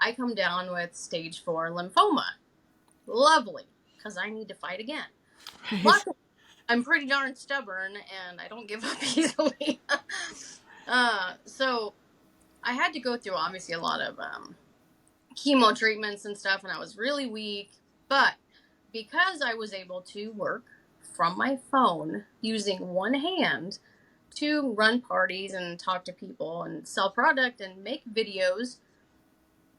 I come down with stage 4 lymphoma. Lovely, because I need to fight again. Right. Luckily, I'm pretty darn stubborn and I don't give up easily. So I had to go through obviously a lot of chemo treatments and stuff, and I was really weak. But because I was able to work from my phone using one hand to run parties and talk to people and sell product and make videos,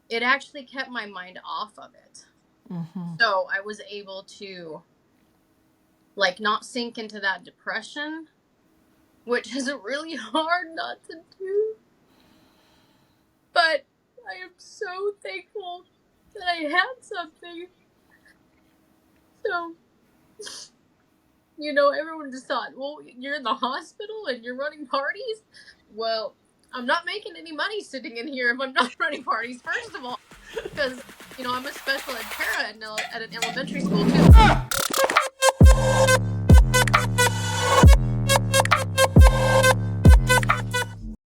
it actually kept my mind off of it. Mm-hmm. So I was able to like not sink into that depression, which is really hard not to do. But I am so thankful that I had something. So, everyone just thought, well, you're in the hospital and you're running parties? Well, I'm not making any money sitting in here if I'm not running parties, first of all, because, I'm a special ed para at an elementary school, too.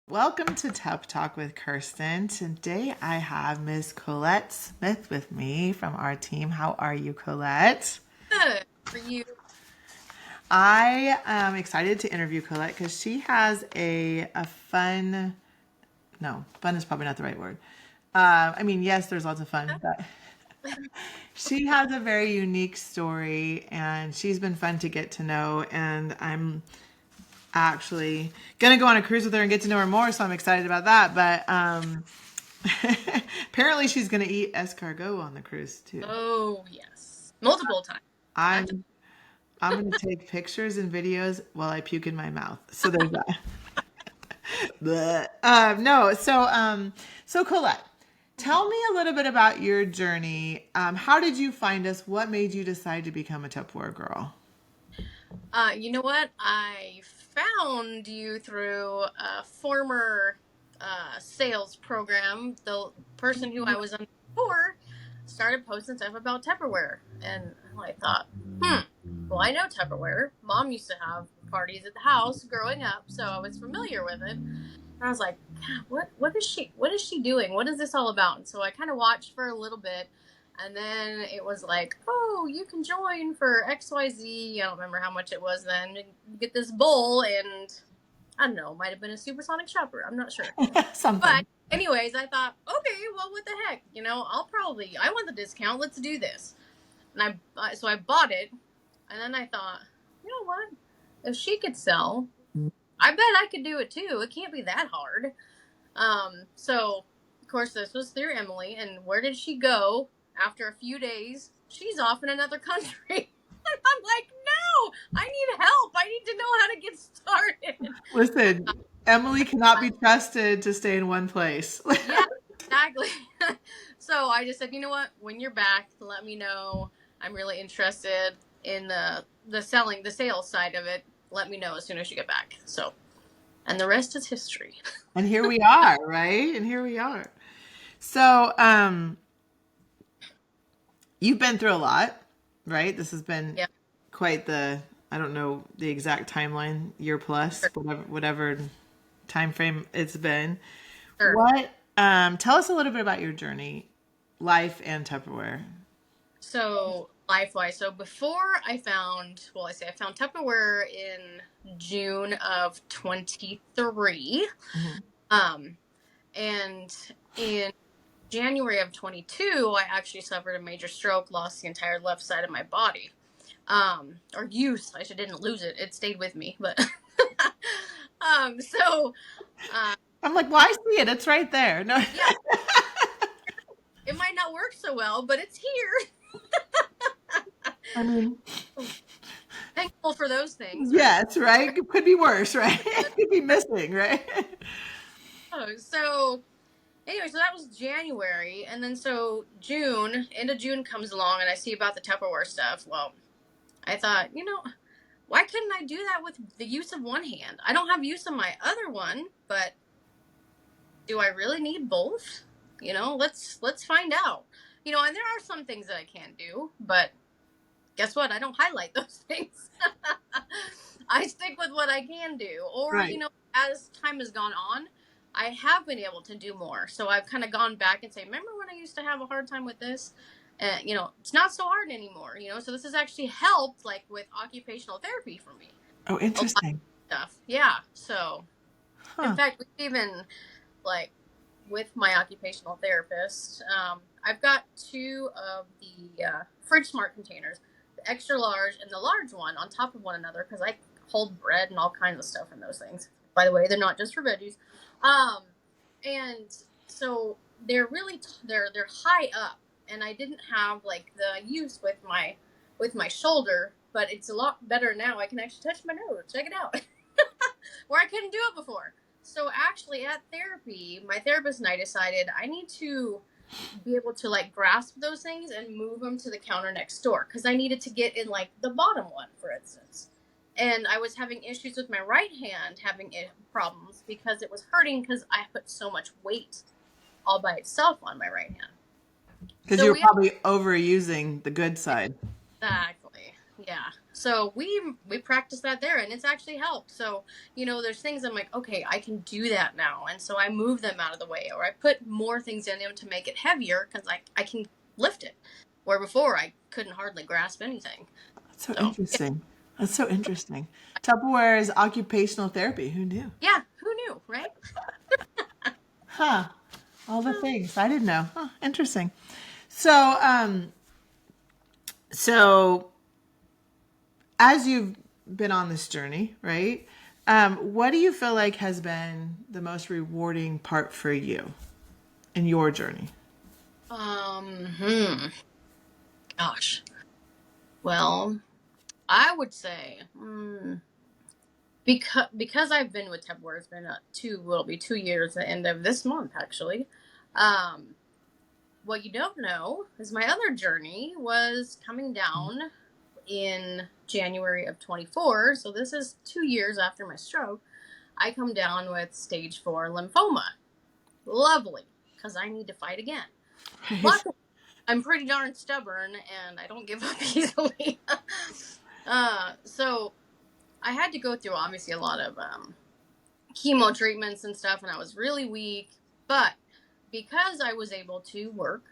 Welcome to Tup Talk with Kirstin. Today I have Miss Colette Smith with me from our team. How are you, Colette? Good for you. I am excited to interview Colette because she has a fun, no, fun is probably not the right word. Yes, there's lots of fun, but she has a very unique story and she's been fun to get to know. And I'm actually gonna go on a cruise with her and get to know her more, so I'm excited about that. But apparently she's gonna eat escargot on the cruise too. Oh, yes. Multiple times. I'm I'm gonna take pictures and videos while I puke in my mouth. So there's that. Blech. No, so Colette, tell me a little bit about your journey. How did you find us? What made you decide to become a Tupperware girl? You know what? I found you through a former sales program. The person who I was on before started posting stuff about Tupperware. And I thought, well, I know Tupperware. Mom used to have parties at the house growing up, so I was familiar with it. And I was like, God, what is she doing? What is this all about? And so I kind of watched for a little bit. And then it was like, oh, you can join for XYZ. I don't remember how much it was then. You get this bowl, and I don't know, might have been a supersonic chopper. I'm not sure. But Something. anyways, I thought, okay, well, what the heck? I want the discount. Let's do this. And so I bought it. And then I thought, you know what? If she could sell, I bet I could do it too. It can't be that hard. So of course this was through Emily, and where did she go after a few days? She's off in another country. I'm like, no, I need help. I need to know how to get started. Listen, Emily cannot be trusted to stay in one place. Yeah, exactly. So I just said, you know what? When you're back, let me know. I'm really interested in the sales side of it. Let me know as soon as you get back. So, and the rest is history. And here we are, right? And here we are. So, you've been through a lot, right? This has been Yeah. quite I don't know the exact timeline, year plus, whatever time frame it's been. Sure. Tell us a little bit about your journey, life and Tupperware. So life-wise, so before I found, I found Tupperware in June of 23. Mm-hmm. And in January of 22, I actually suffered a major stroke, lost the entire left side of my body. Or use, I should didn't lose it. It stayed with me, but, so, I'm like, well, I see it. It's right there. No. yeah, it might not work so well, but it's here. I mean, Thankful for those things, right? yes, right? It could be worse, right? It could be missing, right? Oh, so anyway, so that was January, and then so end of June comes along, and I see about the Tupperware stuff. Well, I thought, why couldn't I do that with the use of one hand? I don't have use of my other one, but do I really need both? Let's find out. And there are some things that I can do, but guess what? I don't highlight those things. I stick with what I can do. Or, Right. as time has gone on, I have been able to do more. So I've kind of gone back and say, remember when I used to have a hard time with this? You know, it's not so hard anymore, you know? So this has actually helped, like, with occupational therapy for me. Oh, A lot of interesting. stuff. Yeah. So, in Huh. fact, we've even, like, with my occupational therapist, I've got two of the fridge smart containers, the extra large and the large one, on top of one another because I hold bread and all kinds of stuff in those things. By the way, they're not just for veggies. Um, and so they're really they're high up, and I didn't have like the use with my shoulder, but it's a lot better now. I can actually touch my nose. Check it out, where I couldn't do it before. So actually, at therapy, my therapist and I decided I need to be able to like grasp those things and move them to the counter next door because I needed to get in like the bottom one, for instance. And I was having issues with my right hand having problems because it was hurting because I put so much weight all by itself on my right hand. Because So you're we probably overusing the good side. exactly, yeah. So we practiced that there, and it's actually helped. So you know, there's things I'm like, okay, I can do that now, and so I move them out of the way, or I put more things in them to make it heavier because I can lift it, where before I couldn't hardly grasp anything. That's so So interesting. That's so interesting. Tupperware is occupational therapy. Who knew? yeah, who knew, right? Huh. All the things I didn't know. Huh. Interesting. So as you've been on this journey, right? What do you feel like has been the most rewarding part for you in your journey? Hmm. Gosh. Well, I would say, because I've been with Tupperware, it's been will be 2 years at the end of this month, actually. Um, what you don't know is my other journey was coming down in January of 24. So this is 2 years after my stroke. I come down with stage 4 lymphoma. Lovely, because I need to fight again. Right. Luckily, I'm pretty darn stubborn and I don't give up easily. So I had to go through obviously a lot of chemo treatments and stuff, and I was really weak. But because I was able to work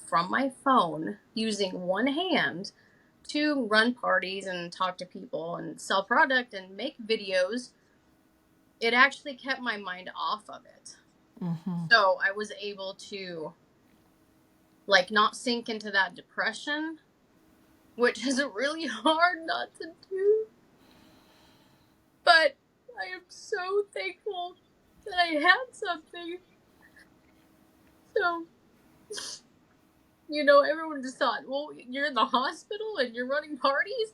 from my phone using one hand to run parties and talk to people and sell product and make videos, it actually kept my mind off of it. Mm-hmm. So I was able to like not sink into that depression, which is really hard not to do. But I am so thankful that I had something. So, you know, everyone just thought, well, you're in the hospital and you're running parties?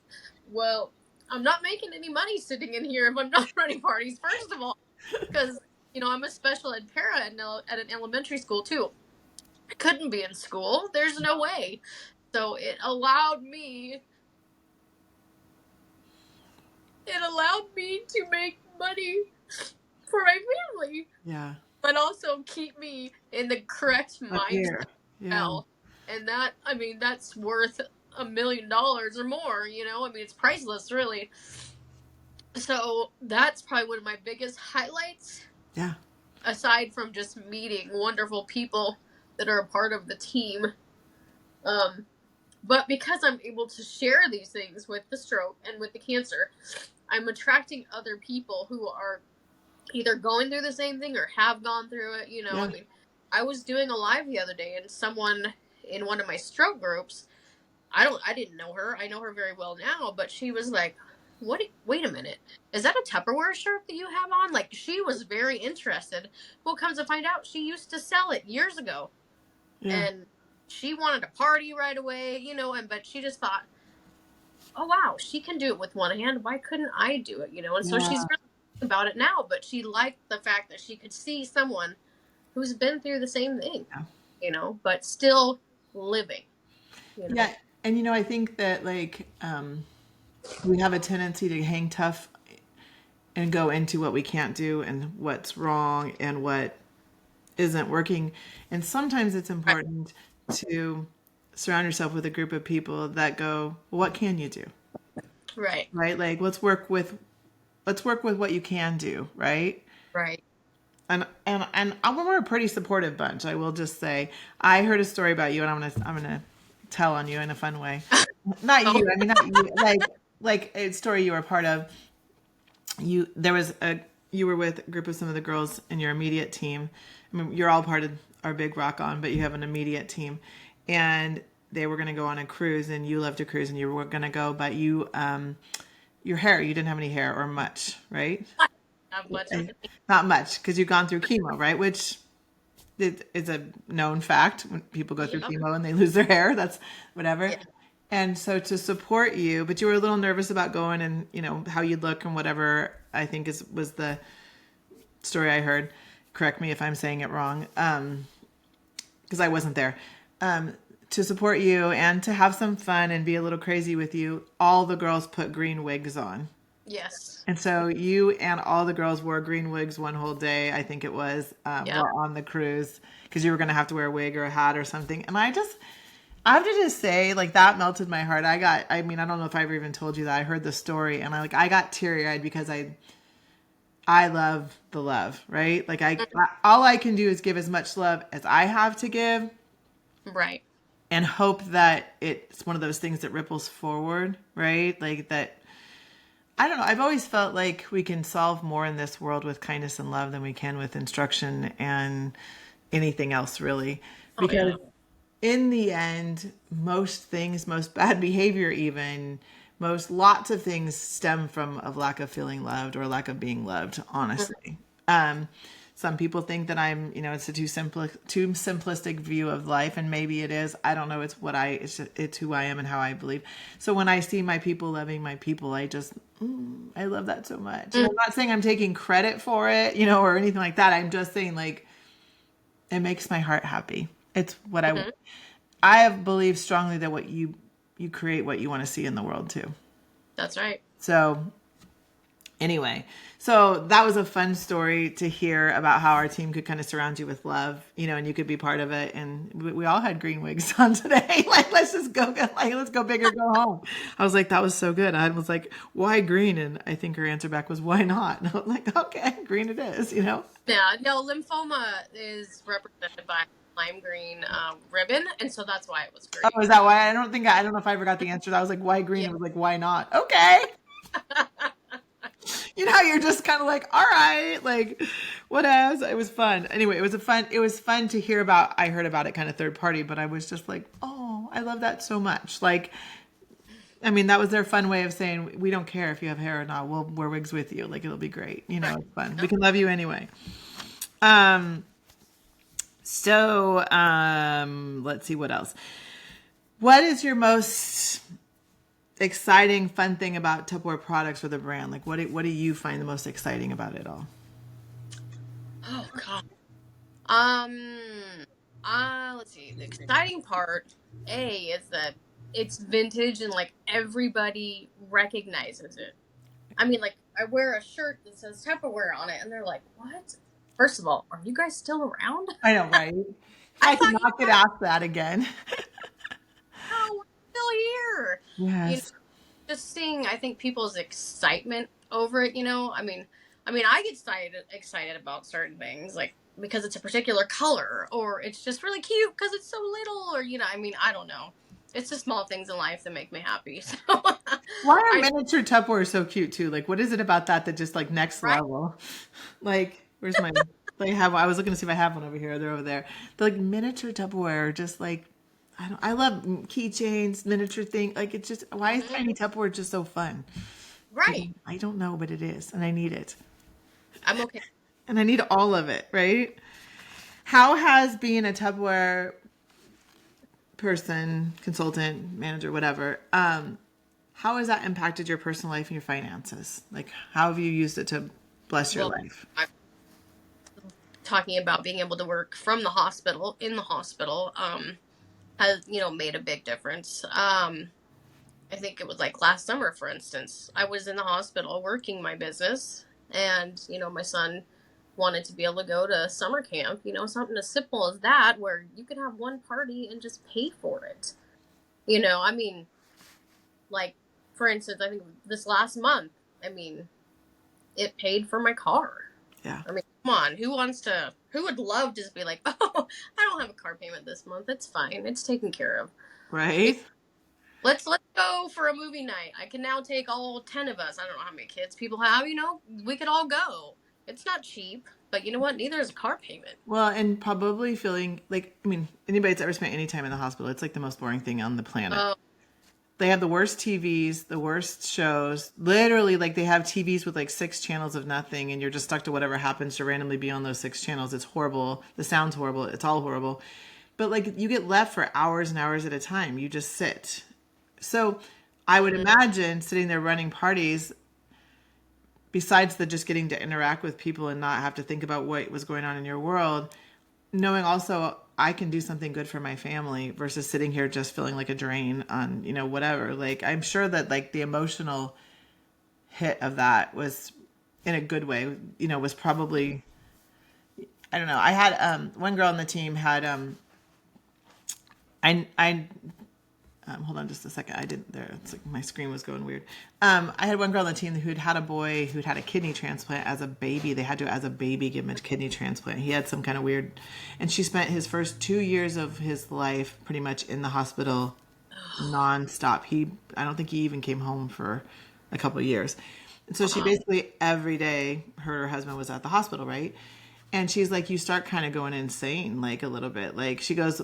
Well, I'm not making any money sitting in here if I'm not running parties, first of all, because, you know, I'm a special ed para at an elementary school, too. I couldn't be in school. There's no way. So it allowed me to make money for my family, Yeah. but also keep me in the correct Up mindset. here. Yeah. Well, and that, I mean, that's worth $1 million or more, you know? I mean, it's priceless, really. So that's probably one of my biggest highlights, Yeah. aside from just meeting wonderful people that are a part of the team. Um, but because I'm able to share these things with the stroke and with the cancer, I'm attracting other people who are either going through the same thing or have gone through it. You know, I Yeah. mean, I was doing a live the other day, and someone in one of my stroke groups, I didn't know her. I know her very well now, but she was like, "What? Wait a minute, is that a Tupperware shirt that you have on?" Like, she was very interested. Well, comes to find out, she used to sell it years ago, Yeah. and she wanted to party right away, you know, but she just thought, oh wow, she can do it with one hand. Why couldn't I do it? You know, and so Yeah. she's really about it now. But she liked the fact that she could see someone who's been through the same thing, Yeah. you know, but still living. You know, Yeah. And I think that we have a tendency to hang tough and go into what we can't do and what's wrong and what isn't working. And sometimes it's right, important to surround yourself with a group of people that go, well, what can you do? right, Right? Like let's work with what you can do, right? right. And we're a pretty supportive bunch. I will just say, I heard a story about you, and I'm gonna tell on you in a fun way. Not Oh, you. I mean, not you. Like a story you were a part of. You were with a group of some of the girls in your immediate team. I mean, you're all part of our big rock on, but you have an immediate team, and they were going to go on a cruise, and you love to cruise, and you were going to go, but your hair, you didn't have any hair or much, right? not much of it. Not much, because you've gone through chemo, right? Which is a known fact. When people go through Yep. chemo and they lose their hair, that's whatever. Yeah. And so to support you, but you were a little nervous about going and how you'd look and whatever. I think was the story I heard. Correct me if I'm saying it wrong, because I wasn't there. To support you and to have some fun and be a little crazy with you, all the girls put green wigs on. Yes. And so you and all the girls wore green wigs one whole day, I think it was, Yep. while on the cruise, because you were going to have to wear a wig or a hat or something. And I have to just say, like, that melted my heart. I mean, I don't know if I ever even told you that. I heard the story and I got teary eyed because I love the love, right? Like, all I can do is give as much love as I have to give Right. and hope that it's one of those things that ripples forward, right? Like that. I don't know. I've always felt like we can solve more in this world with kindness and love than we can with instruction and anything else, really. Oh Because yeah. in the end, most things, most bad behavior, even, most lots of things stem from a lack of feeling loved or lack of being loved, honestly. Um, some people think that it's a too simplistic view of life, and maybe it is. I don't know. It's who I am and how I believe. So when I see my people loving my people, I love that so much. And Mm-hmm. I'm not saying I'm taking credit for it, or anything like that. I'm just saying, like, it makes my heart happy. It's what I have believed strongly that what you create what you want to see in the world too. That's right. So anyway, so that was a fun story to hear about how our team could kind of surround you with love, and you could be part of it. And we all had green wigs on today. Like, let's go big or go home. I was like, that was so good. I was like, why green? And I think her answer back was, why not? And I was like, okay, green it is. Yeah. No, lymphoma is represented by lime green ribbon, and so that's why it was Oh, green. is that why? I don't know if I ever got the answer. I was like, why green? Yeah. It was like, why not? Okay. How you're just kind of like, all right, like, what else? It was fun. Anyway, it was fun to hear about. I heard about it kind of third party, but I was just like, oh, I love that so much. Like, I mean, that was their fun way of saying, we don't care if you have hair or not. We'll wear wigs with you. Like, it'll be great. Right. It's fun. We Yep. can love you anyway. Um, let's see what else. What is your most exciting, fun thing about Tupperware products or the brand? Like, what do you find the most exciting about it all? Oh God. Um. Let's see. The exciting part, is that it's vintage and like everybody recognizes it. I mean, like I wear a shirt that says Tupperware on it, and they're like, "What?" First of all, are you guys still around? I know, right? I I thought you cannot get guys asked that again. were still here. You know, Yes. just seeing, I think people's excitement over it. I get excited about certain things, like because it's a particular color, or it's just really cute because it's so little, or I don't know. It's the small things in life that make me happy. So Why are I miniature Tupperware so cute too? Like, what is it about that just like next right. level? Like, where's my? They have. I was looking to see if I have one over here. They're over there. They're like miniature Tupperware, are just like I don't. I love keychains, miniature thing. Like, it's just why is Mhm. tiny Tupperware just so fun? Right. I don't know, but it is, and I need it, I'm okay. and I need all of it. Right? How has being a Tupperware person, consultant, manager, whatever, how has that impacted your personal life and your finances? Like, how have you used it to bless your Well, life? I'm talking about being able to work from the hospital in the hospital has made a big difference. I think it was like last summer, for instance. I was in the hospital working my business, and my son wanted to be able to go to summer camp. Something as simple as that, where you could have one party and just pay for it. I mean, like for instance, I think this last month, I mean, it paid for my car. Yeah. I mean, Come on, who would love to just be like, oh, I don't have a car payment this month. It's fine. It's taken care of. Right? Let's go for a movie night. I can now take all 10 of us. I don't know how many kids people have, we could all go. It's not cheap, but you know what? Neither is a car payment. Well, and probably feeling like, I mean, anybody that's ever spent any time in the hospital, it's like the most boring thing on the planet. Oh, They have the worst TVs, the worst shows. Literally, like they have TVs with like 6 channels of nothing, and you're just stuck to whatever happens to randomly be on those 6 channels. It's horrible. The sound's horrible. It's all horrible. But like you get left for hours and hours at a time. You just sit. So I would imagine sitting there running parties, besides the just getting to interact with people and not have to think about what was going on in your world, knowing also I can do something good for my family versus sitting here just feeling like a drain on, whatever. Like I'm sure that like the emotional hit of that was in a good way, was probably, I don't know. I had one girl on the team had I hold on just a second. I didn't there. It's like my screen was going weird. I had one girl on the team who'd had a boy who'd had a kidney transplant as a baby. They had to, as a baby, give him a kidney transplant. He had some kind of weird, and she spent his first 2 years of his life pretty much in the hospital nonstop. I don't think he even came home for a couple of years. And so she basically every day, her husband was at the hospital, right? And she's like, you start kind of going insane, like a little bit. Like she goes,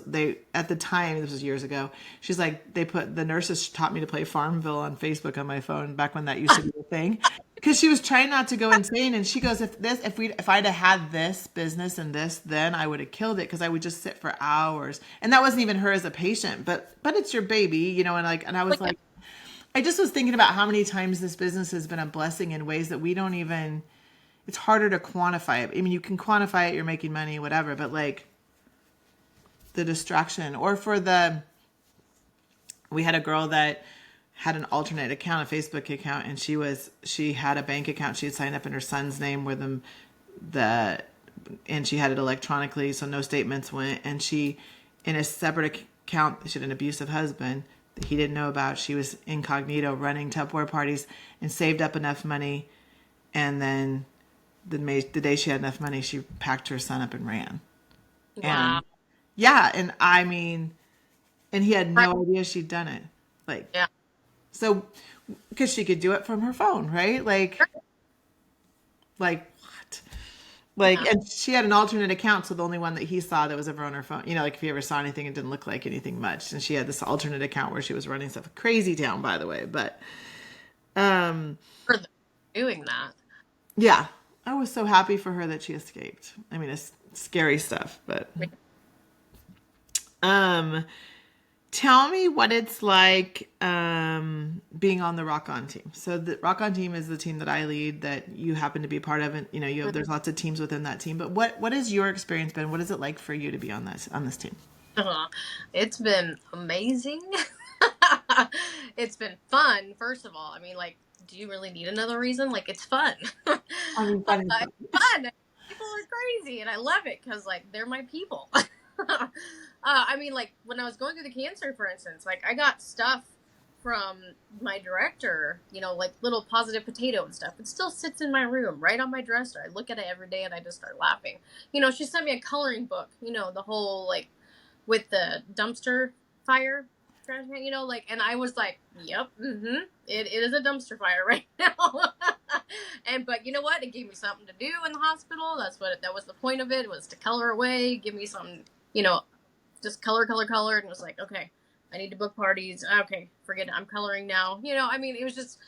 at the time, this was years ago, she's like, the nurses taught me to play Farmville on Facebook on my phone back when that used to be a thing. Because she was trying not to go insane. And she goes, if I'd have had this business and this, then I would have killed it because I would just sit for hours. And that wasn't even her as a patient, but it's your baby, and I was like, I just was thinking about how many times this business has been a blessing in ways that we don't even, it's harder to quantify it. I mean, you can quantify it, you're making money, whatever, but like the distraction we had a girl that had an alternate account, a Facebook account, and she had a bank account. She had signed up in her son's name where and she had it electronically. So no statements went. And she, in a separate account, she had an abusive husband that he didn't know about. She was incognito running Tupperware parties and saved up enough money. And then the day she had enough money, she packed her son up and ran. wow. And yeah, and I mean, and he had no idea she'd done it. Like, Yeah. so, because she could do it from her phone, right? Like what? Like, Yeah. and she had an alternate account, so the only one that he saw that was ever on her phone, like if he ever saw anything, it didn't look like anything much. And she had this alternate account where she was running stuff. Crazy town, by the way, but For doing that. yeah, I was so happy for her that she escaped. I mean, it's scary stuff, but um, tell me what it's like being on the Rock On team. So the Rock On team is the team that I lead that you happen to be a part of, and there's lots of teams within that team. But what has your experience been? What is it like for you to be on this team? It's been amazing. It's been fun, first of all. I mean, like, do you really need another reason? Like, it's fun. I mean, fun is fun. It's fun. People are crazy, and I love it because, like, they're my people. I mean, like, when I was going through the cancer, for instance, like, I got stuff from my director, like little positive potato and stuff. It still sits in my room, right on my dresser. I look at it every day, and I just start laughing. She sent me a coloring book, the whole, like, with the dumpster fire trash can, and I was like, yep, it is a dumpster fire right now. But you know what? It gave me something to do in the hospital. That was the point of it, was to color away, give me something, just color. And it was like, okay, I need to book parties. Okay, forget it. I'm coloring now. I mean, it was just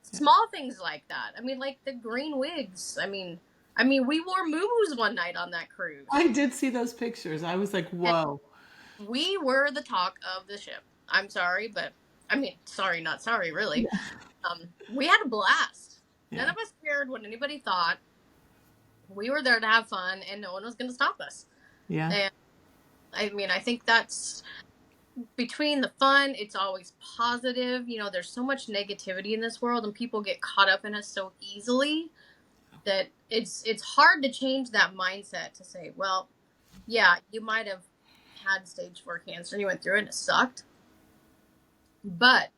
small things like that. I mean, like the green wigs. I mean, we wore moo-moos one night on that cruise. I did see those pictures. I was like, whoa. We were the talk of the ship. I'm sorry, but I mean, sorry, not sorry, really. We had a blast. None of us cared what anybody thought. We were there to have fun, and no one was going to stop us. Yeah. And I mean, I think that's between the fun, it's always positive. There's so much negativity in this world, and people get caught up in it so easily that it's hard to change that mindset to say, well, yeah, you might have had stage 4 cancer and you went through it and it sucked. But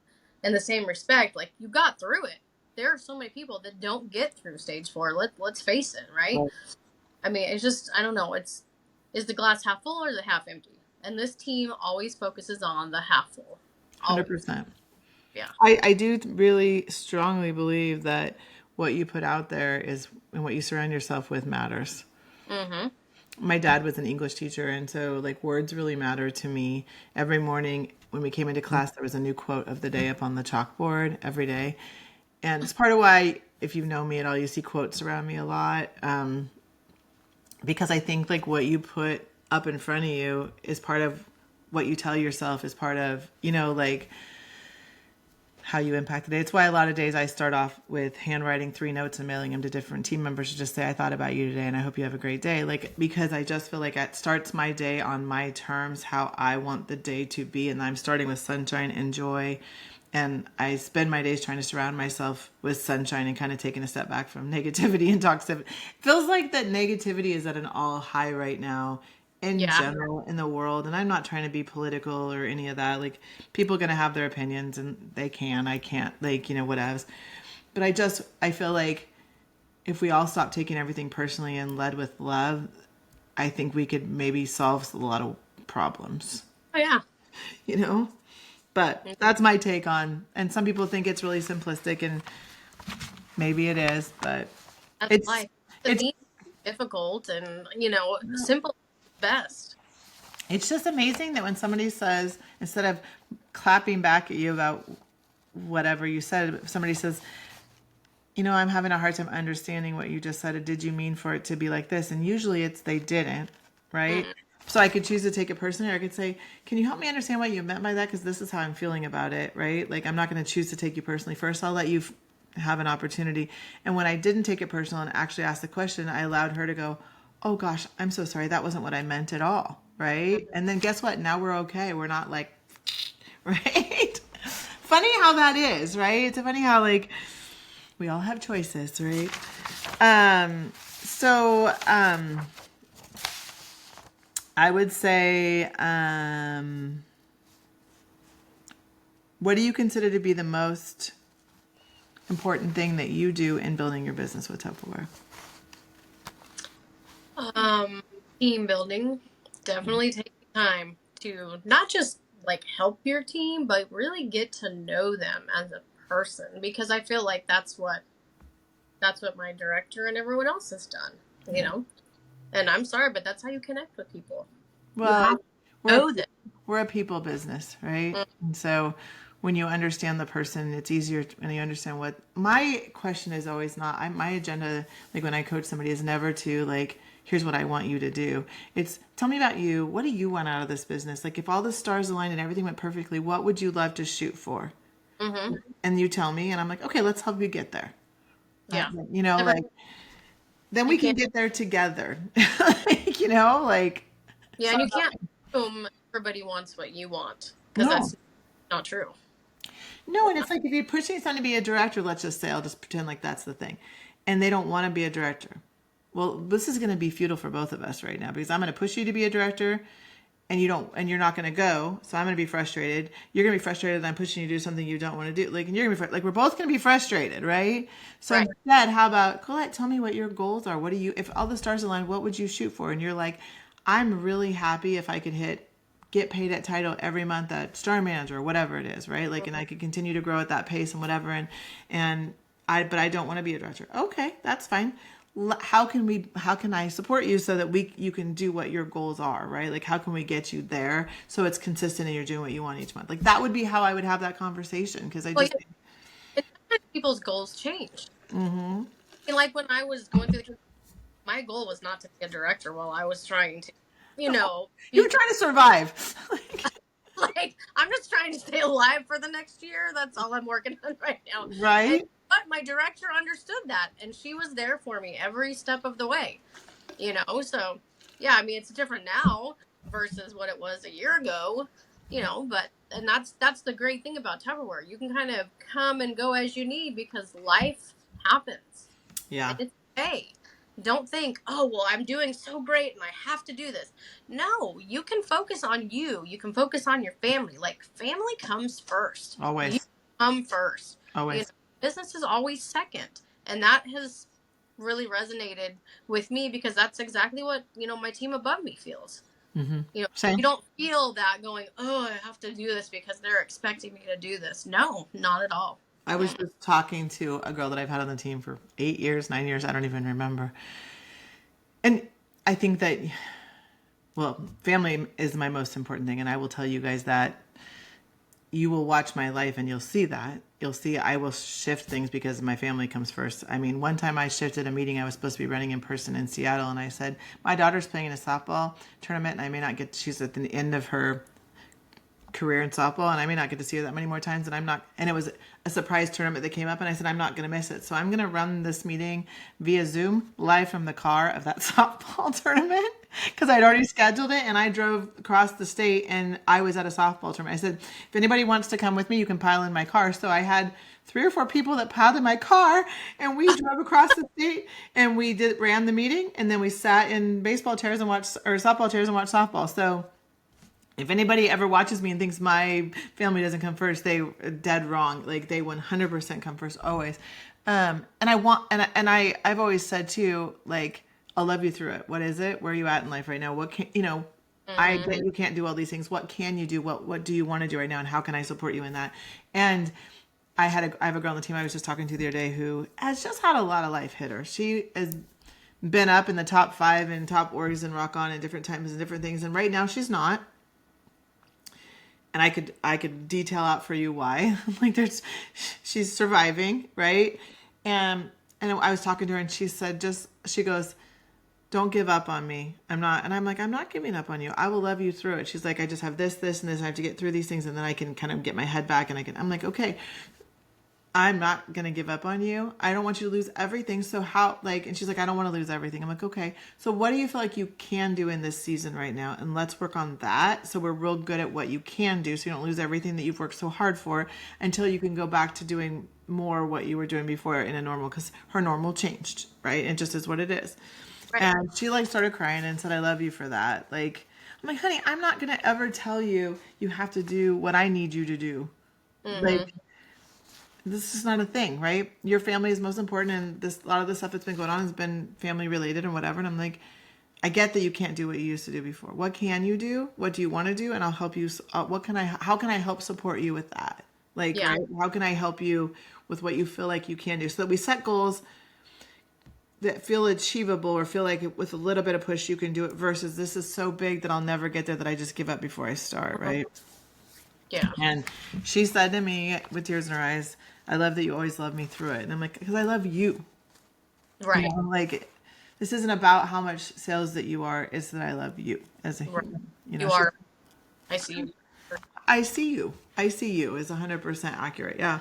in the same respect, like, you got through it. There are so many people that don't get through stage 4. Let's face it, right? I mean, it's just, I don't know. Is the glass half full or the half empty? And this team always focuses on the half full. Always. 100%. Yeah. I do really strongly believe that what you put out there is and what you surround yourself with matters. Mm-hmm. My dad was an English teacher, and so like words really matter to me. Every morning when we came into class, there was a new quote of the day up on the chalkboard every day. And it's part of why, if you know me at all, you see quotes around me a lot. Because I think like what you put up in front of you is part of what you tell yourself, is part of, like how you impact the day. It's why a lot of days I start off with handwriting 3 notes and mailing them to different team members to just say, I thought about you today and I hope you have a great day. Like, because I just feel like it starts my day on my terms, how I want the day to be. And I'm starting with sunshine and joy. And I spend my days trying to surround myself with sunshine and kind of taking a step back from negativity and toxicity. It feels like that negativity is at an all high right now in Yeah. general in the world. And I'm not trying to be political or any of that. Like, people are going to have their opinions and they can. I can't, like, whatevs. But I feel like if we all stop taking everything personally and led with love, I think we could maybe solve a lot of problems, Oh, yeah. you know? But that's my take on, and some people think it's really simplistic, and maybe it is, but That's it's life. Doesn't it's mean difficult and, simple is best. it's just amazing that when somebody says, instead of clapping back at you about whatever you said, if somebody says, I'm having a hard time understanding what you just said. Did you mean for it to be like this? And usually it's they didn't, right? Mm. So I could choose to take it personally, or I could say, can you help me understand what you meant by that? Because this is how I'm feeling about it, right? Like, I'm not going to choose to take you personally. First, I'll let you have an opportunity. And when I didn't take it personal and actually asked the question, I allowed her to go, oh gosh, I'm so sorry. That wasn't what I meant at all, right? And then guess what? Now we're okay. We're not like, right? Funny how that is, right? It's funny how, like, we all have choices, right? So I would say, what do you consider to be the most important thing that you do in building your business with Tupperware? Um, Team building. Definitely take time to not just like help your team, but really get to know them as a person because I feel like that's what my director and everyone else has done. And I'm sorry, but that's how you connect with people. You Well, have to we're know them. we're a people business, right? Mm. And so when you understand the person, it's easier and you understand what my question is always not my agenda, like when I coach somebody, is never to like, here's what I want you to do. It's tell me about you. What do you want out of this business? Like, if all the stars aligned and everything went perfectly, what would you love to shoot for? Mm-hmm. And you tell me, and I'm like, okay, let's help you get there. Yeah. Never. Like, then You we can can't. get there together. Like, like, Yeah, so and you can't assume everybody wants what you want because no. that's not true. No, and it's like if you're pushing someone to be a director, let's just say, I'll just pretend like that's the thing, and they don't want to be a director. Well, this is going to be futile for both of us right now because I'm going to push you to be a director, and you're not going to go. So I'm going to be frustrated. You're going to be frustrated that I'm pushing you to do something you don't want to do. Like, and you're going to be like, we're both going to be frustrated, right? So Right. instead, how about Colette? Tell me what your goals are. What do you, if all the stars align, what would you shoot for? And you're like, I'm really happy if I could get paid at title every month at star manager or whatever it is, right? Like, and I could continue to grow at that pace and whatever. But I don't want to be a director. Okay, that's fine. How can I support you so that you can do what your goals are, right? Like, how can we get you there so it's consistent and you're doing what you want each month? Like, that would be how I would have that conversation. Cause I Well, just, yeah, and sometimes people's goals change. And like when I was going through my goal was not to be a director while I was trying to, you're be trying to survive. like I'm just trying to stay alive for the next year. That's all I'm working on right now. And Right? but my director understood that and she was there for me every step of the way. So yeah, I mean it's different now versus what it was a year ago, but and that's the great thing about Tupperware. You can kind of come and go as you need because life happens. And Yeah. it's okay. Don't think, oh, well, I'm doing so great and I have to do this. No, you can focus on you. You can focus on your family. Like, family comes first. You Always. come first. You know, Always. business is always second. And that has really resonated with me because that's exactly what, my team above me feels. Same. You don't feel that going, oh, I have to do this because they're expecting me to do this. No, not at all. I was just talking to a girl that I've had on the team for 8 years, 9 years, I don't even remember. And I think that, well, family is my most important thing. And I will tell you guys that you will watch my life and you'll see that. You'll see I will shift things because my family comes first. I mean, one time I shifted a meeting I was supposed to be running in person in Seattle, and I said, my daughter's playing in a softball tournament and I may not get, she's at the end of her career in softball and I may not get to see her that many more times, and I'm not, and it was a surprise tournament that came up, and I said I'm not going to miss it, so I'm going to run this meeting via Zoom live from the car of that softball tournament because I'd already scheduled it, and I drove across the state and I was at a softball tournament. I said, if anybody wants to come with me, you can pile in my car. So I had 3 or 4 people that piled in my car, and we drove across the state and we ran the meeting, and then we sat in baseball chairs and watched, or softball chairs and watched softball. So if anybody ever watches me and thinks my family doesn't come first, they are dead wrong. Like, they 100% come first always. And I've always said too, like, I'll love you through it. What is it? Where are you at in life right now? What can, I get you can't do all these things. What can you do? What do you want to do right now? And how can I support you in that? And I have a girl on the team I was just talking to the other day who has just had a lot of life hit her. She has been up in the top 5 and top orgs and rock on at different times and different things. And right now she's not. And I could detail out for you why. Like, she's surviving, right? And I was talking to her and she goes, don't give up on me. I'm not. And I'm like, I'm not giving up on you. I will love you through it. She's like, I just have this, and this. I have to get through these things, and then I can kind of get my head back, and I'm like, okay, I'm not going to give up on you. I don't want you to lose everything. So how, like, and she's like, I don't want to lose everything. I'm like, okay. So what do you feel like you can do in this season right now? And let's work on that. So we're real good at what you can do, so you don't lose everything that you've worked so hard for, until you can go back to doing more what you were doing before in a normal, because her normal changed, right? It just is what it is. Right. And she like started crying and said, I love you for that. Like, I'm like, honey, I'm not going to ever tell you have to do what I need you to do. Like, this is not a thing, right? Your family is most important, and a lot of the stuff that's been going on has been family related and whatever. And I'm like, I get that you can't do what you used to do before. What can you do? What do you want to do? And I'll help you. How can I help support you with that? Like, Yeah. right? How can I help you with what you feel like you can do? So that we set goals that feel achievable, or feel like with a little bit of push you can do it, versus this is so big that I'll never get there, that I just give up before I start, right? Yeah. And she said to me with tears in her eyes, I love that you always love me through it. And I'm like, because I love you. Right. Like, this isn't about how much sales that you are, it's that I love you as a Right. human. You are. I see you. I see you. I see you is 100% accurate. Yeah.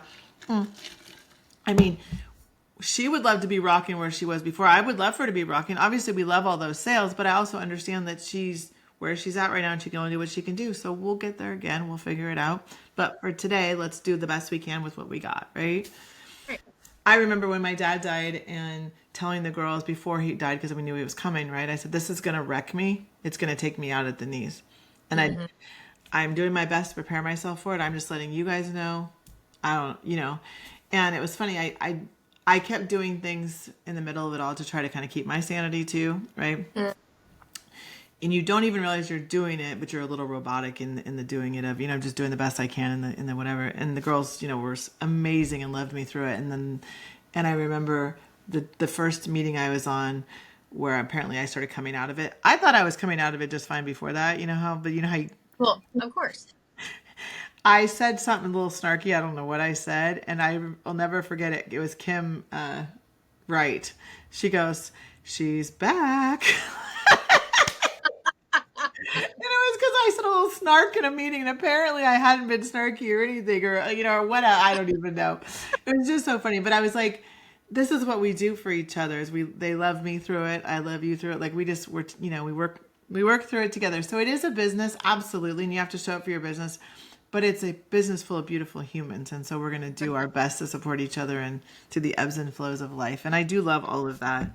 I mean, she would love to be rocking where she was before. I would love for her to be rocking. Obviously, we love all those sales, but I also understand that she's where she's at right now, and she can only do what she can do. So we'll get there again. We'll figure it out. But for today, let's do the best we can with what we got, right? Right. I remember when my dad died and telling the girls before he died, because we knew he was coming, right? I said, this is going to wreck me. It's going to take me out at the knees. And I'm doing my best to prepare myself for it. I'm just letting you guys know. I don't. And it was funny. I kept doing things in the middle of it all to try to kind of keep my sanity too, right? And you don't even realize you're doing it, but you're a little robotic in the doing it of, just doing the best I can in the whatever. And the girls, were amazing and loved me through it. And I remember the first meeting I was on, where apparently I started coming out of it. I thought I was coming out of it just fine before that, but you know how Well, of course. I said something a little snarky. I don't know what I said, and I'll never forget it. It was Kim Wright. She goes, she's back. And it was because I said a little snark in a meeting, and apparently I hadn't been snarky or anything, or what, I don't even know. It was just so funny. But I was like, this is what we do for each other. They love me through it. I love you through it. Like, we work through it together. So it is a business, absolutely, and you have to show up for your business. But it's a business full of beautiful humans, and so we're going to do our best to support each other and to the ebbs and flows of life. And I do love all of that.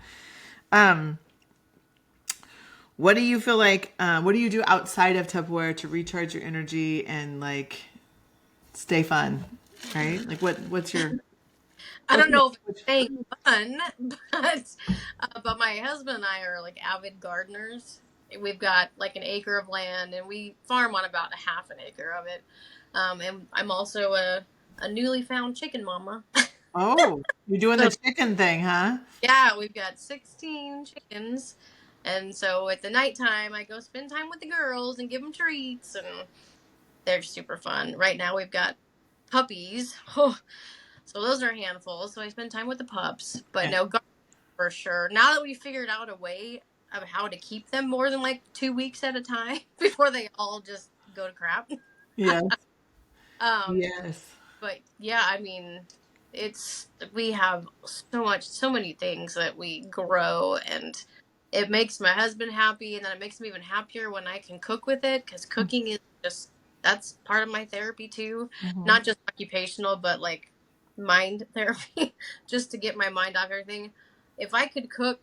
What do you feel like? What do you do outside of Tupperware to recharge your energy and like stay fun? Right? Like, what's your? I don't Okay. know if it's staying fun, but my husband and I are like avid gardeners. We've got like an acre of land, and we farm on about a half an acre of it. And I'm also a newly found chicken mama. Oh, you're doing the So chicken thing, huh? yeah, we've got 16 chickens. And so at the nighttime, I go spend time with the girls and give them treats, and they're super fun. Right now, we've got puppies. Oh, so those are a handful. So I spend time with the pups. But Yeah. no, for sure. Now that we figured out a way of how to keep them more than like 2 weeks at a time before they all just go to crap. Yes. um, Yes. but yeah, I mean, it's we have so many things that we grow, and it makes my husband happy, and then it makes me even happier when I can cook with it, because cooking is just that's part of my therapy too, Mm-hmm. not just occupational, but like mind therapy, just to get my mind off everything. If I could cook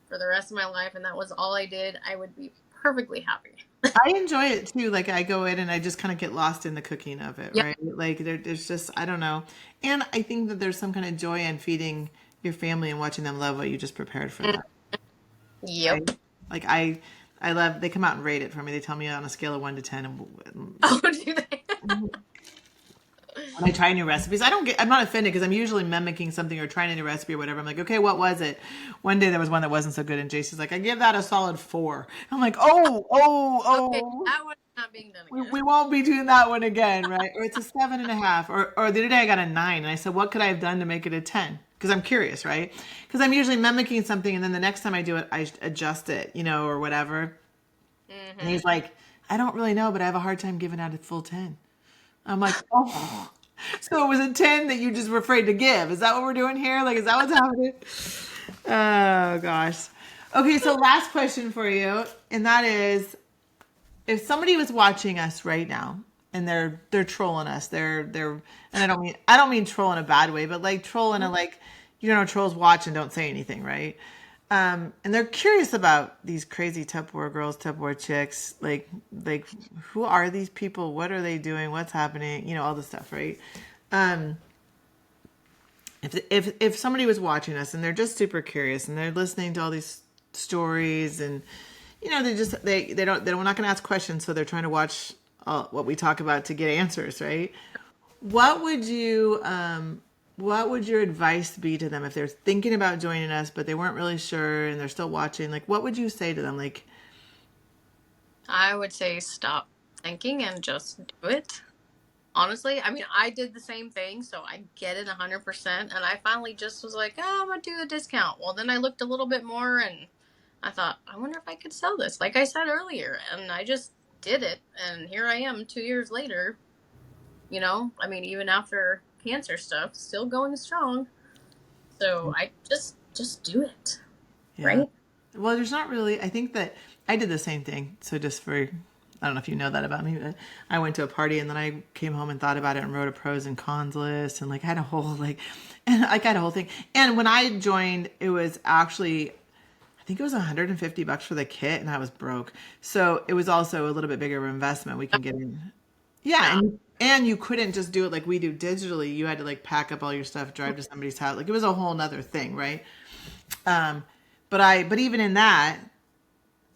for the rest of my life and that was all I did, I would be perfectly happy. I enjoy it too. Like I go in and I just kind of get lost in the cooking of it, Yep. right? Like there's just I don't know, and I think that there's some kind of joy in feeding your family and watching them love what you just prepared for them, right? Yep. Like I love. They come out and rate it for me. They tell me on a scale of 1 to 10, and Oh, do they? when I try new recipes, I don't get. I'm not offended because I'm usually mimicking something or trying a new recipe or whatever. I'm like, okay, what was it? One day there was one that wasn't so good, and Jason's like, I give that a solid 4. I'm like, Okay, oh. that one's not being done We again. won't be doing that one again, right? Or it's a 7.5. Or the other day I got a 9, and I said, what could I have done to make it a 10? Because I'm curious, right? Because I'm usually mimicking something, and then the next time I do it, I adjust it, or whatever. And Hmm. he's like, I don't really know, but I have a hard time giving out a full 10. I'm like, oh, so it was a 10 that you just were afraid to give. Is that what we're doing here? Like, is that what's happening? Oh gosh. Okay, so last question for you, and that is, if somebody was watching us right now and they're trolling us, they're and I don't mean troll in a bad way, but like troll in a like trolls watch and don't say anything, right? And they're curious about these crazy Tupperware girls, Tupperware chicks, like who are these people? What are they doing? What's happening? All this stuff, right? Um, if somebody was watching us and they're just super curious and they're listening to all these stories and they're not going to ask questions, so they're trying to watch what we talk about to get answers, right? What would you what would your advice be to them if they're thinking about joining us but they weren't really sure and they're still watching? Like, what would you say to them? Like, I would say stop thinking and just do it. Honestly, I mean, I did the same thing, so I get it 100%. And I finally just was like, oh, I'm gonna do the discount. Well, then I looked a little bit more, and I thought, I wonder if I could sell this, like I said earlier. And I just did it, and here I am 2 years later. I mean, even after cancer stuff, still going strong. So I just do it, yeah. right? Well, there's not really. I think that I did the same thing. So just for, I don't know if you know that about me, but I went to a party and then I came home and thought about it and wrote a pros and cons list and like had a whole and I got a whole thing. And when I joined, it was actually, I think it was $150 for the kit, and I was broke. So it was also a little bit bigger of an investment. We can get in. Yeah, Yeah. and you couldn't just do it like we do digitally. You had to like pack up all your stuff, drive to somebody's house. Like it was a whole nother thing, right? Um, but even in that,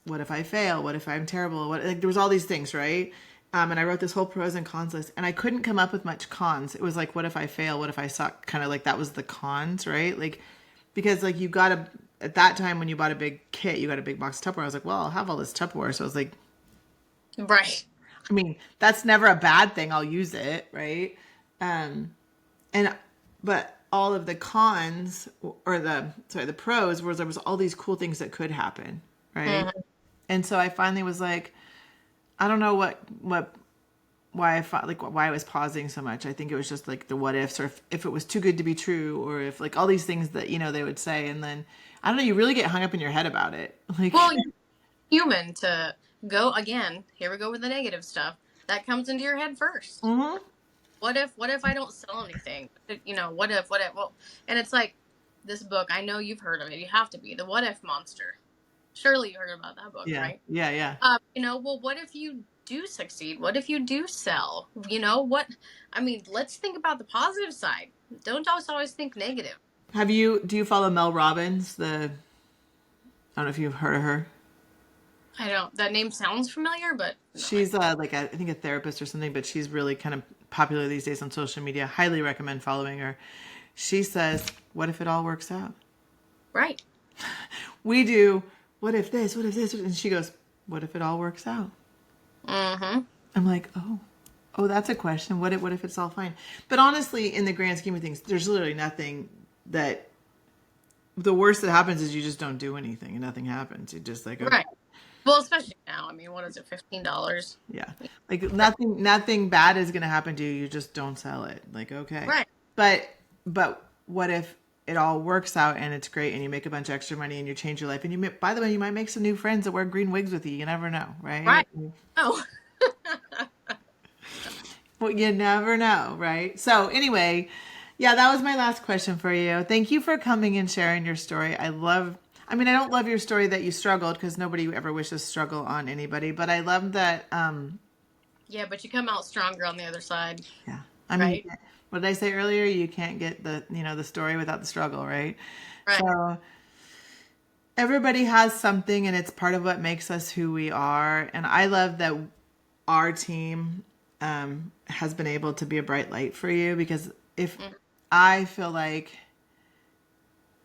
what if I fail? What if I'm terrible? What like there was all these things, right? And I wrote this whole pros and cons list, and I couldn't come up with much cons. It was like, what if I fail? What if I suck? Kind of like that was the cons, right? Like because like you got a at that time when you bought a big kit, you got a big box of Tupperware. I was like, well, I'll have all this Tupperware, so I was like, Right. I mean, that's never a bad thing. I'll use it, right? Um, and but all of the cons or the pros was there was all these cool things that could happen, right? Mhm. And so I finally was like, I don't know what why I felt like why I was pausing so much. I think it was just like the what ifs, or if it was too good to be true, or if like all these things that they would say, and then I don't know, you really get hung up in your head about it, like. Well, you're human to go again. Here we go with the negative stuff. That comes into your head first. Mhm. What if I don't sell anything? What if well, and it's like this book, I know you've heard of it. You have to be the What If Monster. Surely you heard about that book, Yeah, right? yeah, yeah. Well, what if you do succeed? What if you do sell? I mean, let's think about the positive side. Don't always think negative. Do you follow Mel Robbins? I don't know if you've heard of her. I don't, that name sounds familiar, but no, She's like I think a therapist or something, but she's really kind of popular these days on social media. Highly recommend following her. She says, "What if it all works out?" right. We do, "What if this? What if this?" And she goes, "What if it all works out?" Mm-hmm. I'm like, "Oh, that's a question. What if it's all fine?" But honestly, in the grand scheme of things, there's literally nothing that the worst that happens is you just don't do anything and nothing happens. You just like, okay. Right. Well, especially now. I mean, what is it, $15? Yeah. Like nothing bad is going to happen to you. You just don't sell it. Like, okay. Right. But what if it all works out and it's great and you make a bunch of extra money and you change your life and by the way, you might make some new friends that wear green wigs with you. You never know, right? Right. Oh. Well, you never know, right? So anyway, yeah, that was my last question for you. Thank you for coming and sharing your story. I don't love your story that you struggled because nobody ever wishes struggle on anybody, but I love that. Yeah, but you come out stronger on the other side. Yeah. I mean, Right. what did I say earlier? You can't get the story without the struggle, right? Right. So everybody has something and it's part of what makes us who we are. And I love that our team has been able to be a bright light for you because I feel like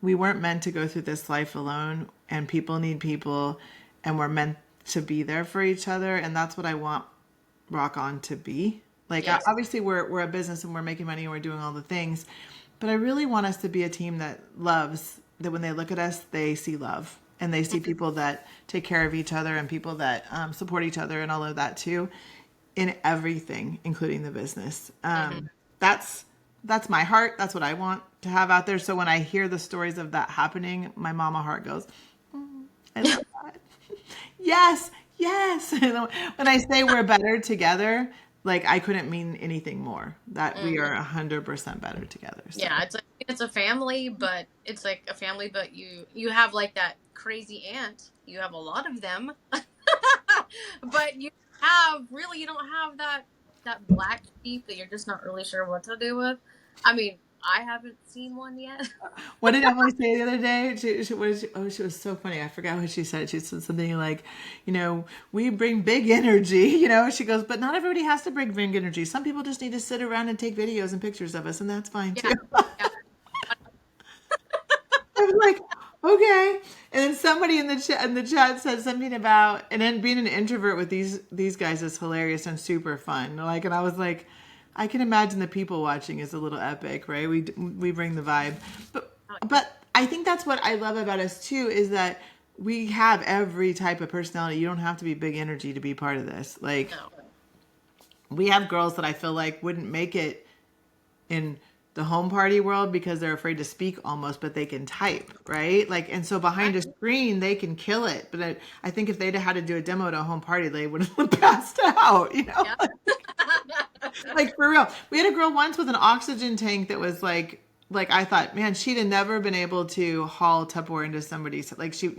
we weren't meant to go through this life alone and people need people and we're meant to be there for each other. And that's what I want Rock On to be. Like, Yes. obviously we're a business and we're making money and we're doing all the things, but I really want us to be a team that loves, that when they look at us, they see love and they see people that take care of each other and people that support each other and all of that too, in everything, including the business. That's my heart. That's what I want to have out there. So when I hear the stories of that happening, my mama heart goes, I love that. Yes, yes. When I say we're better together, like I couldn't mean anything more. That we are 100% better together. So. Yeah, it's a family, but it's like a family, but you have like that crazy aunt. You have a lot of them, but you don't have that black sheep that you're just not really sure what to do with. I mean, I haven't seen one yet. What did Emily say the other day? She was so funny. I forgot what she said. She said something like, we bring big energy, She goes, but not everybody has to bring big energy. Some people just need to sit around and take videos and pictures of us, and that's fine too. Yeah, yeah. I was like, okay. And then somebody in the chat said something about, and then being an introvert with these guys is hilarious and super fun. Like, and I was like, I can imagine the people watching is a little epic, right? We bring the vibe, but I think that's what I love about us too is that we have every type of personality. You don't have to be big energy to be part of this. Like, No. we have girls that I feel like wouldn't make it in the home party world because they're afraid to speak almost, but they can type, right? Like, and so behind a screen, they can kill it. But I think if they'd had to do a demo at a home party, they would have passed out, Yeah. Like for real. We had a girl once with an oxygen tank that was like I thought, man, she'd have never been able to haul Tupperware into somebody's, like she,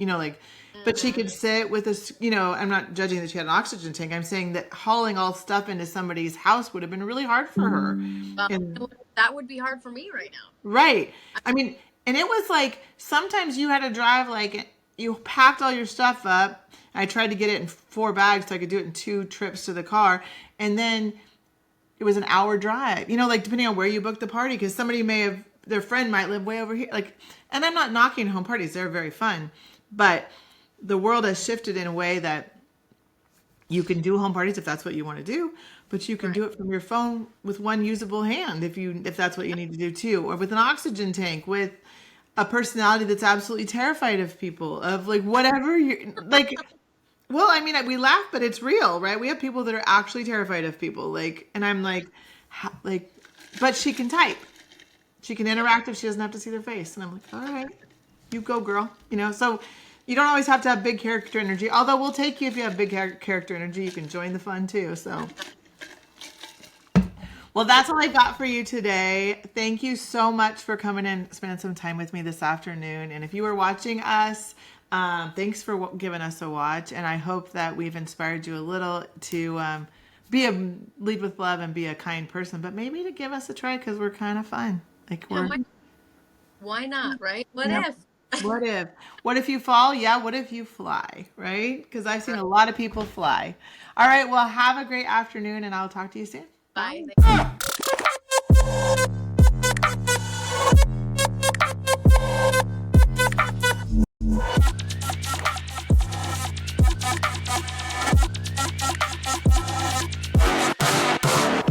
but she could sit with us, I'm not judging that she had an oxygen tank. I'm saying that hauling all stuff into somebody's house would have been really hard for her. And That would be hard for me right now. right. I mean, and it was like sometimes you had to drive like you packed all your stuff up. I tried to get it in 4 bags so I could do it in 2 trips to the car. And then it was an hour drive, like depending on where you booked the party, because somebody their friend might live way over here. Like, and I'm not knocking home parties. They're very fun, but the world has shifted in a way that you can do home parties if that's what you want to do, but you can do it from your phone with one usable hand if that's what you need to do too, or with an oxygen tank, with a personality that's absolutely terrified of people, of like whatever you like. Well, I mean, we laugh, but it's real, right? We have people that are actually terrified of people, like, and I'm like, but she can type, she can interact if she doesn't have to see their face, and I'm like, all right, you go, girl, So you don't always have to have big character energy. Although we'll take you if you have big character energy. You can join the fun too. So, well, that's all I got for you today. Thank you so much for coming and spending some time with me this afternoon. And if you are watching us Thanks for giving us a watch, and I hope that we've inspired you a little to lead with love and be a kind person, but maybe to give us a try because we're kind of fun. Like Yeah, we're, why not, right? What yep. if? What if? What if you fall? Yeah. What if you fly? Right? Because I've seen a lot of people fly. All right. Well, have a great afternoon, and I'll talk to you soon. Bye. Bye.